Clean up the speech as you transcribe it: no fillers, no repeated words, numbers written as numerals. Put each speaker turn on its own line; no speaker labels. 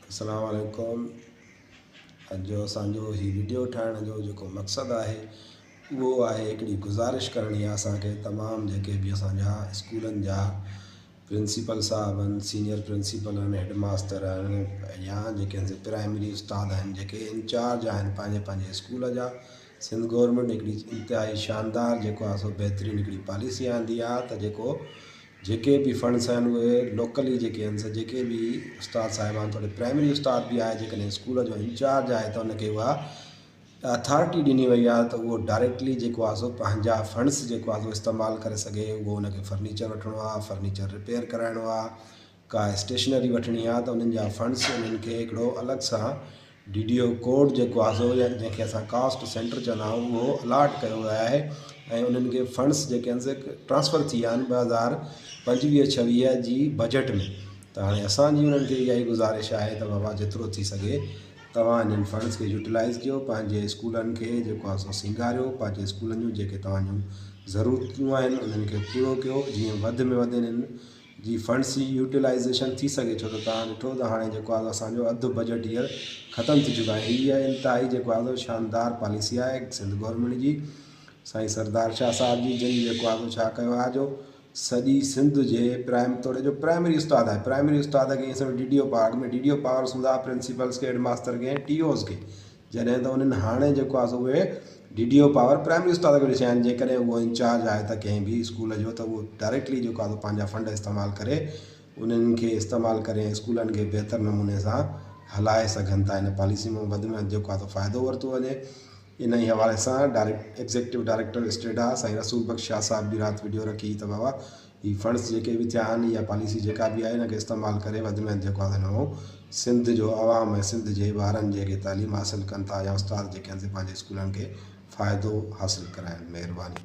अस्सलाम वालेकुम। अॼु असांजो ही वीडियो ठाहिण जो जेको मक़सदु आहे उहो आहे हिकिड़ी गुज़ारिश करणी आहे असांखे तमामु जेके बि असांजा स्कूलनि जा प्रिंसिपल साहब आहिनि, सीनियर प्रिंसिपल आहिनि, हेड मास्टर आहिनि या जेके प्राइमरी उस्ताद आहिनि, जेके इंचार्ज आहिनि पंहिंजे पंहिंजे स्कूल जा। सिंध गवर्नमेंट हिकिड़ी इंतिहाई शानदार जेको आहे सो बहितरीनु हिकिड़ी पॉलिसी आंदी आहे त जेके भी फंड्स आहिनि उहे लोकली जेके आहिनि जेके भी उस्ताद साहिबान थोरे प्राइमरी उस्ताद भी आहे जेकॾहिं स्कूल जो इंचार्ज आहे त उनखे उहा अथॉरिटी ॾिनी वई आहे त उहो डायरेक्टली जेको आहे सो पंहिंजा फंड्स जेको आहे सो इस्तेमालु करे सघे। उहो उनखे फर्नीचर वठिणो आहे, फर्नीचर रिपेयर कराइणो आहे, का स्टेशनरी वठिणी आहे त उन्हनि जा फंड्स उन्हनि खे हिकिड़ो अलॻि सां DDO कोड जेको आहे सो या जंहिंखे असां कास्ट सेंटर चवंदा आहियूं उहो अलाट कयो वियो आहे ऐं उन्हनि खे फंड्स जेके आहिनि ट्रांसफ़र थी विया आहिनि 2025-26 जी बजट में। त हाणे असांजी उन्हनि खे इहा ई गुज़ारिश आहे त बाबा जेतिरो थी सघे तव्हां इन्हनि फंड्स खे यूटिलाइज़ कयो, पंहिंजे स्कूलनि खे जेको आहे सो सिंगारियो, पंहिंजे स्कूलनि जूं जेके तव्हांजूं ज़रूरतूं आहिनि उन्हनि खे पूरो कयो जीअं वधि में वधि इन्हनि जी फंड्स जी यूटिलाइज़ेशन थी सघे। छो त तव्हां ॾिठो त हाणे जेको आहे असांजो अधु बजट हींअर ख़तमु थी चुका आहे। हीअ इंतिहाई जेको आहे शानदार पॉलिसी आहे सिंध गवर्नमेंट जी, साईं सरदार शाह साहिब जी, जिन जेको आहे छा कयो आहे जो सॼी सिंध जे तोड़े जो प्राइमरी उस्ताद आहे, प्राइमरी उस्ताद खे ईअं सम्झो DDO पावर में DDO पावर्स हूंदा प्रिंसिपल्स खे, हेड मास्टर खे, TOs खे, जॾहिं त उन्हनि हाणे जेको आहे सो उहे DDO पावर प्राइमरी उस्ताद खे ॾिसिया आहिनि। जेकॾहिं उहो इंचार्ज आहे त कंहिं बि स्कूल जो त उहो डायरेक्टली जेको आहे पंहिंजा फंड इस्तेमालु करे उन्हनि खे इस्तेमालु करे स्कूलनि खे बहितर नमूने सां हलाए सघनि था। इन पॉलिसी में वधि में वधि जेको आहे फ़ाइदो वरितो वञे। इन ई हवाले सां एग्ज़ीक्यूटिव डायरेक्टर स्टेट आहे साईं रसूल बख़्श शाह साहब भी राति वीडियो रखी त बाबा ही फंड्स जेके भी थिया आहिनि, इहा पॉलिसी जेका भी आहे इनखे इस्तेमालु करे वधि में वधि जेको आहे नओं सिंध जो आवाम ऐं सिंध जे ॿारनि जेके तालीम हासिलु कनि था या उस्ताद जेके आहिनि पंहिंजे स्कूलनि खे फ़ाइदो हासिलु कराइनि। महिरबानी।